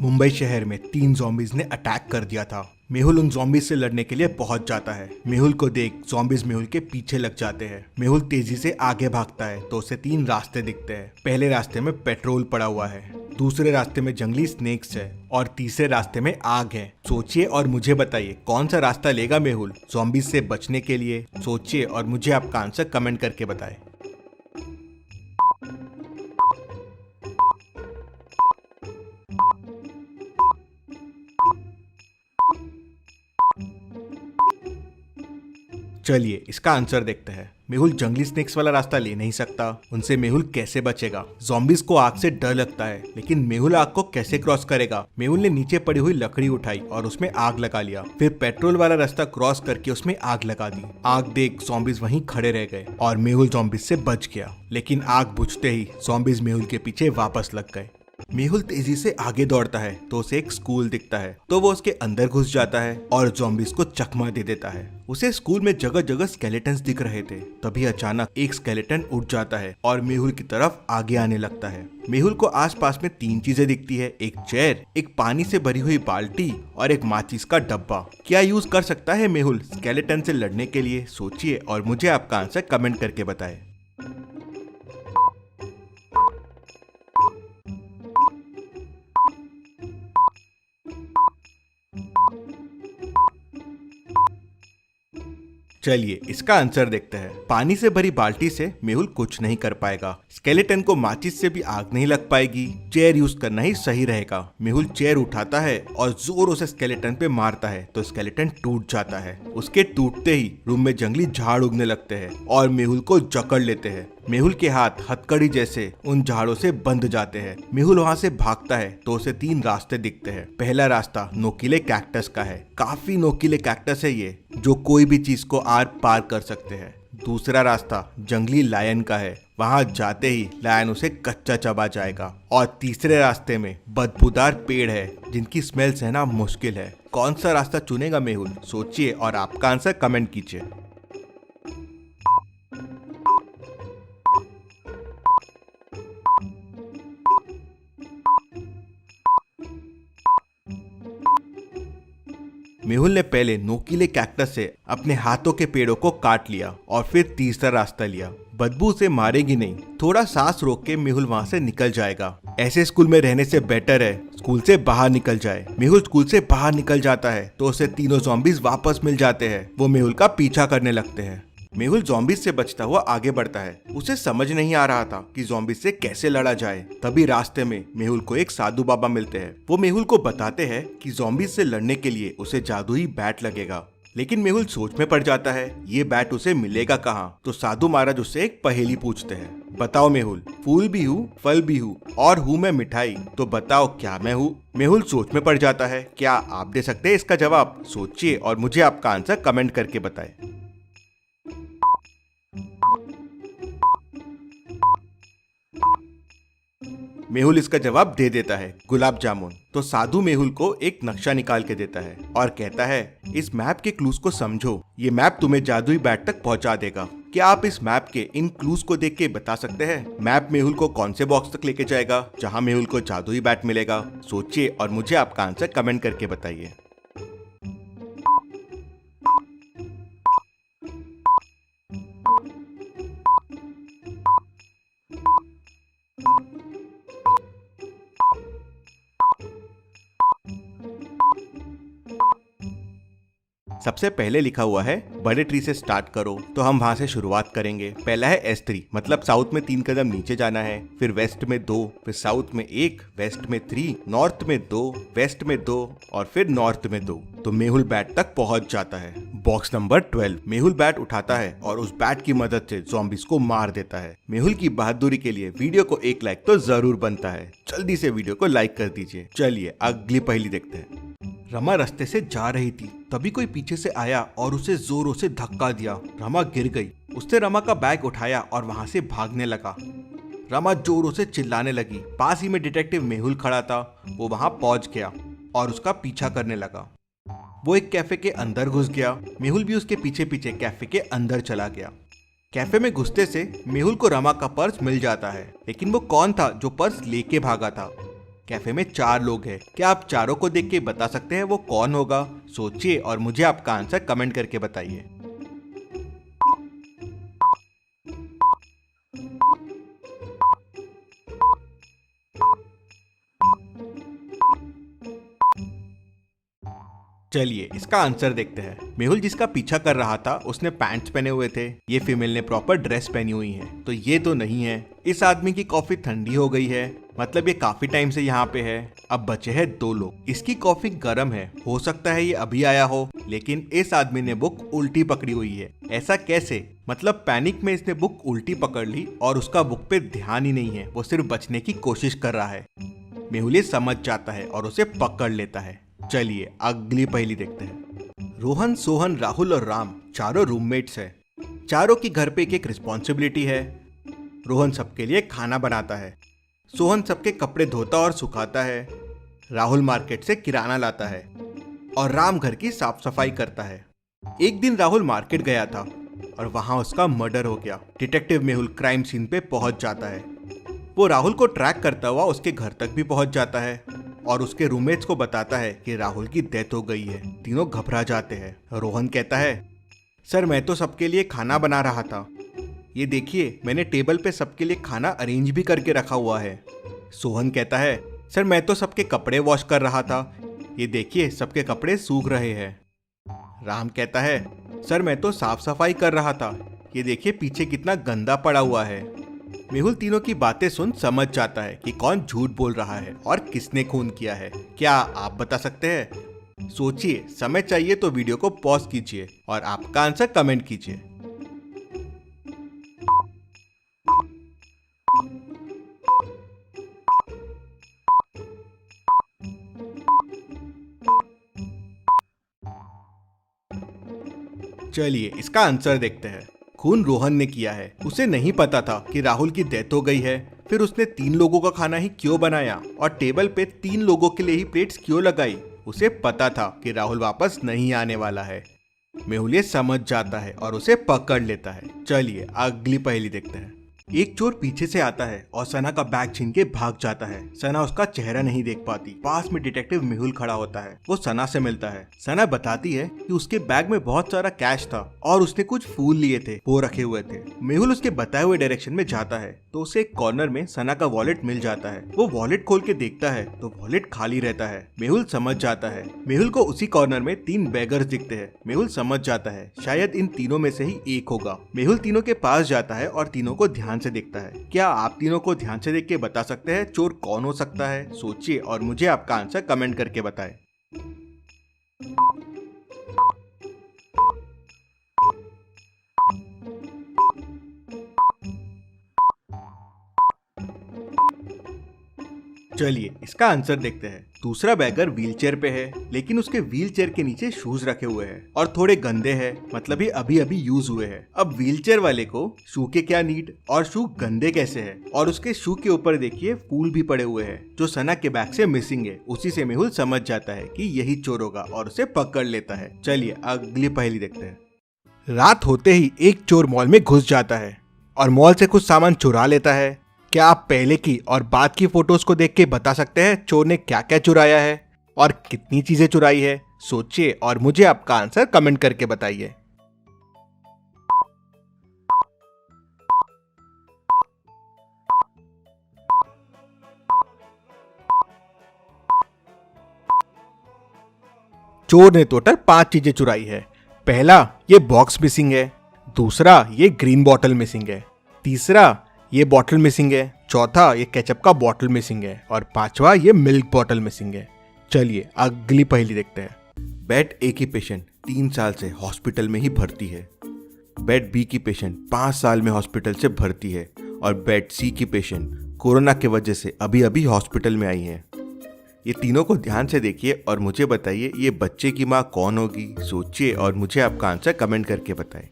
मुंबई शहर में 3 ज़ॉम्बीज ने अटैक कर दिया था। मेहुल उन ज़ॉम्बीज से लड़ने के लिए पहुंच जाता है। मेहुल को देख ज़ॉम्बीज मेहुल के पीछे लग जाते हैं। मेहुल तेजी से आगे भागता है तो उसे 3 रास्ते दिखते हैं। पहले रास्ते में पेट्रोल पड़ा हुआ है, दूसरे रास्ते में जंगली स्नेक्स है और तीसरे रास्ते में आग है। सोचिए और मुझे बताइए कौन सा रास्ता लेगा मेहुल ज़ॉम्बीज से बचने के लिए। सोचिए और मुझे आपका आंसर कमेंट करके बताएं। चलिए इसका आंसर देखते हैं। मेहुल जंगली स्नेक्स वाला रास्ता ले नहीं सकता, उनसे मेहुल कैसे बचेगा। ज़ॉम्बीज को आग से डर लगता है, लेकिन मेहुल आग को कैसे क्रॉस करेगा। मेहुल ने नीचे पड़ी हुई लकड़ी उठाई और उसमें आग लगा लिया, फिर पेट्रोल वाला रास्ता क्रॉस करके उसमें आग लगा दी। आग देख ज़ॉम्बीज वहीं खड़े रह गए और मेहुल ज़ॉम्बीज से बच गया, लेकिन आग बुझते ही ज़ॉम्बीज मेहुल के पीछे वापस लग गए। मेहुल तेजी से आगे दौड़ता है तो उसे एक स्कूल दिखता है, तो वो उसके अंदर घुस जाता है और ज़ॉम्बीज को चकमा दे देता है। उसे स्कूल में जगह जगह स्केलेटन्स दिख रहे थे। तभी अचानक एक स्केलेटन उठ जाता है और मेहुल की तरफ आगे आने लगता है। मेहुल को आसपास में 3 चीजें दिखती है, एक चेयर, एक पानी से भरी हुई बाल्टी और एक माचिस का डब्बा। क्या यूज कर सकता है मेहुल स्केलेटन से लड़ने के लिए। सोचिए और मुझे आपका आंसर कमेंट करके बताएं। चलिए इसका आंसर देखते हैं। पानी से भरी बाल्टी से मेहुल कुछ नहीं कर पाएगा। स्केलेटन को माचिस से भी आग नहीं लग पाएगी। चेयर यूज करना ही सही रहेगा। मेहुल चेयर उठाता है और जोरों से स्केलेटन पे मारता है तो स्केलेटन टूट जाता है। उसके टूटते ही रूम में जंगली झाड़ उगने लगते हैं और मेहुल को जकड़ लेते हैं। मेहुल के हाथ हथकड़ी जैसे उन झाड़ों से बंध जाते हैं। मेहुल वहाँ से भागता है तो उसे 3 रास्ते दिखते हैं। पहला रास्ता नोकीले कैक्टस का है। काफी नोकीले कैक्टस है ये, जो कोई भी चीज को आर पार कर सकते हैं। दूसरा रास्ता जंगली लायन का है। वहां जाते ही लायन उसे कच्चा चबा जाएगा। और तीसरे रास्ते में बदबूदार पेड़ है जिनकी स्मेल सहना मुश्किल है। कौन सा रास्ता चुनेगा मेहुल। सोचिए और आपका आंसर कमेंट कीजिए। मेहुल ने पहले नोकीले कैक्टस से अपने हाथों के पेड़ों को काट लिया और फिर तीसरा रास्ता लिया। बदबू उसे मारेगी नहीं। थोड़ा सांस रोक के मेहुल वहाँ से निकल जाएगा। ऐसे स्कूल में रहने से बेटर है स्कूल से बाहर निकल जाए। मेहुल स्कूल से बाहर निकल जाता है तो उसे तीनों ज़ॉम्बीज वापस मिल जाते हैं। वो मेहुल का पीछा करने लगते हैं। मेहुल ज़ॉम्बीज से बचता हुआ आगे बढ़ता है। उसे समझ नहीं आ रहा था कि ज़ॉम्बीज से कैसे लड़ा जाए। तभी रास्ते में मेहुल को एक साधु बाबा मिलते हैं। वो मेहुल को बताते हैं कि ज़ॉम्बीज से लड़ने के लिए उसे जादुई बैट लगेगा। लेकिन मेहुल सोच में पड़ जाता है ये बैट उसे मिलेगा कहाँ। तो साधु महाराज उससे एक पहेली पूछते हैं। बताओ मेहुल, फूल भी हूँ, फल भी हूँ और हूँ मैं मिठाई, तो बताओ क्या मैं हूँ। मेहुल सोच में पड़ जाता है। क्या आप दे सकते हैं इसका जवाब। सोचिए और मुझे आपका आंसर कमेंट करके बताएं। मेहुल इसका जवाब दे देता है, गुलाब जामुन। तो साधु मेहुल को एक नक्शा निकाल के देता है और कहता है इस मैप के क्लूज को समझो, ये मैप तुम्हें जादुई बैट तक पहुंचा देगा। क्या आप इस मैप के इन क्लूज को देख के बता सकते हैं मैप मेहुल को कौन से बॉक्स तक लेके जाएगा जहां मेहुल को जादुई बैट मिलेगा। सोचिए और मुझे आपका आंसर कमेंट करके बताइए। सबसे पहले लिखा हुआ है बड़े ट्री से स्टार्ट करो, तो हम वहां से शुरुआत करेंगे। पहला है S3, मतलब साउथ में 3 कदम नीचे जाना है, फिर वेस्ट में 2, फिर साउथ में 1, वेस्ट में 3, नॉर्थ में 2, वेस्ट में 2 और फिर नॉर्थ में 2। तो मेहुल बैट तक पहुंच जाता है। बॉक्स नंबर 12, मेहुल बैट उठाता है और उस बैट की मदद से ज़ॉम्बीज को मार देता है। मेहुल की बहादुरी के लिए वीडियो को 1 लाइक तो जरूर बनता है। जल्दी से वीडियो को लाइक कर दीजिए। चलिए अगली पहेली देखते हैं। रमा रास्ते से जा रही थी, तभी कोई पीछे से आया और उसे जोरों से धक्का दिया। रमा गिर गई। उसने रमा का बैग उठाया और वहां से भागने लगा। रमा जोरों से चिल्लाने लगी। पास ही में डिटेक्टिव मेहुल खड़ा था। वो वहां पहुंच गया और उसका पीछा करने लगा। वो एक कैफे के अंदर घुस गया। मेहुल भी उसके पीछे पीछे कैफे के अंदर चला गया। कैफे में घुसते से मेहुल को रमा का पर्स मिल जाता है, लेकिन वो कौन था जो पर्स लेके भागा था। कैफे में 4 लोग हैं। क्या आप चारों को देख के बता सकते हैं वो कौन होगा? सोचिए और मुझे आपका आंसर कमेंट करके बताइए। चलिए इसका आंसर देखते हैं। मेहुल जिसका पीछा कर रहा था उसने पैंट्स पहने हुए थे। ये फीमेल ने प्रॉपर ड्रेस पहनी हुई है, तो ये तो नहीं है। इस आदमी की कॉफी ठंडी हो गई है, मतलब ये काफी टाइम से यहाँ पे है। अब बचे हैं 2 लोग। इसकी कॉफी गर्म है, हो सकता है ये अभी आया हो, लेकिन इस आदमी ने बुक उल्टी पकड़ी हुई है। ऐसा कैसे? मतलब पैनिक में इसने बुक उल्टी पकड़ ली और उसका बुक पे ध्यान ही नहीं है, वो सिर्फ बचने की कोशिश कर रहा है। मेहुल ये समझ जाता है और उसे पकड़ लेता है। चलिए अगली पहेली देखते हैं। रोहन, सोहन, राहुल और राम चारों रूममेट्स हैं। चारों की घर पे एक रिस्पॉन्सिबिलिटी है। रोहन सबके लिए खाना बनाता है, सोहन सबके कपड़े धोता और सुखाता है, राहुल मार्केट से किराना लाता है और राम घर की साफ सफाई करता है। एक दिन राहुल मार्केट गया था और वहां उसका मर्डर हो गया। डिटेक्टिव मेहुल क्राइम सीन पे पहुंच जाता है। वो राहुल को ट्रैक करता हुआ उसके घर तक भी पहुंच जाता है और उसके रूममेट्स को बताता है कि राहुल की डेथ हो गई है। तीनों घबरा जाते हैं। रोहन कहता है, सर मैं तो सबके लिए खाना बना रहा था, ये देखिए मैंने टेबल पे सबके लिए खाना अरेंज भी करके रखा हुआ है। सोहन कहता है, सर मैं तो सबके कपड़े वॉश कर रहा था, ये देखिए सबके कपड़े सूख रहे हैं। राम कहता है, सर मैं तो साफ सफाई कर रहा था, ये देखिए पीछे कितना गंदा पड़ा हुआ है। मेहुल तीनों की बातें सुन समझ जाता है कि कौन झूठ बोल रहा है और किसने खून किया है। क्या आप बता सकते हैं? सोचिए, समय चाहिए तो वीडियो को पॉज कीजिए और आपका आंसर कमेंट कीजिए। चलिए इसका आंसर देखते हैं। खून रोहन ने किया है। उसे नहीं पता था कि राहुल की डेथ हो गई है। फिर उसने 3 लोगों का खाना ही क्यों बनाया और टेबल पे 3 लोगों के लिए ही प्लेट्स क्यों लगाई? उसे पता था कि राहुल वापस नहीं आने वाला है। मेहुल ये समझ जाता है और उसे पकड़ लेता है। चलिए अगली पहेली देखते हैं। एक चोर पीछे से आता है और सना का बैग छीन के भाग जाता है। सना उसका चेहरा नहीं देख पाती। पास में डिटेक्टिव मेहुल खड़ा होता है। वो सना से मिलता है। सना बताती है कि उसके बैग में बहुत सारा कैश था और उसने कुछ फूल लिए थे, वो रखे हुए थे। मेहुल उसके बताए हुए डायरेक्शन में जाता है तो उसे एक कॉर्नर में सना का वॉलेट मिल जाता है। वो वॉलेट खोल के देखता है तो वॉलेट खाली रहता है। मेहुल समझ जाता है। मेहुल को उसी कॉर्नर में 3 बेगर्स दिखते हैं। मेहुल समझ जाता है शायद इन तीनों में से ही एक होगा। मेहुल तीनों के पास जाता है और तीनों को ध्यान से देखता है। क्या आप तीनों को ध्यान से देख के बता सकते हैं चोर कौन हो सकता है? सोचिए और मुझे आपका आंसर कमेंट करके बताएं। चलिए इसका आंसर देखते हैं। दूसरा बैगर व्हीलचेयर पे है, लेकिन उसके व्हीलचेयर के नीचे शूज रखे हुए हैं और थोड़े गंदे हैं, मतलब ये अभी अभी यूज हुए हैं। अब व्हीलचेयर वाले को शू के क्या नीड और शू गंदे कैसे है? और उसके शू के ऊपर देखिए फूल भी पड़े हुए हैं जो सना के बैग से मिसिंग है। उसी से मेहुल समझ जाता है कि यही चोर होगा और उसे पकड़ लेता है। चलिए अगली पहेली देखते हैं। रात होते ही एक चोर मॉल में घुस जाता है और मॉल से कुछ सामान चुरा लेता है। क्या आप पहले की और बाद की फोटोज को देख के बता सकते हैं चोर ने क्या क्या चुराया है और कितनी चीजें चुराई है? सोचिए और मुझे आपका आंसर कमेंट करके बताइए। चोर ने टोटल 5 चीजें चुराई है। पहला, ये बॉक्स मिसिंग है। दूसरा, ये ग्रीन बॉटल मिसिंग है। तीसरा, ये बॉटल मिसिंग है। चौथा, ये केचप का बॉटल मिसिंग है और 5वां, ये मिल्क बॉटल मिसिंग है। चलिए अगली पहेली देखते हैं। बेड ए की पेशेंट 3 साल से हॉस्पिटल में ही भर्ती है। बेड बी की पेशेंट 5 साल में हॉस्पिटल से भर्ती है और बेड सी की पेशेंट कोरोना की वजह से अभी अभी हॉस्पिटल में आई है। ये तीनों को ध्यान से देखिए और मुझे बताइए ये बच्चे की माँ कौन होगी? सोचिए और मुझे आपका आंसर कमेंट करके बताएं।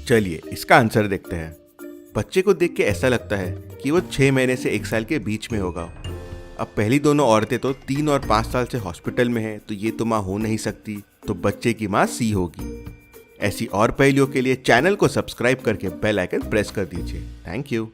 चलिए इसका आंसर देखते हैं। बच्चे को देख के ऐसा लगता है कि वो 6 महीने से 1 साल के बीच में होगा। अब पहली दोनों औरतें तो 3 और 5 साल से हॉस्पिटल में हैं, तो ये तो माँ हो नहीं सकती, तो बच्चे की माँ सी होगी। ऐसी और पहेलियों के लिए चैनल को सब्सक्राइब करके बेल आइकन प्रेस कर दीजिए। Thank you.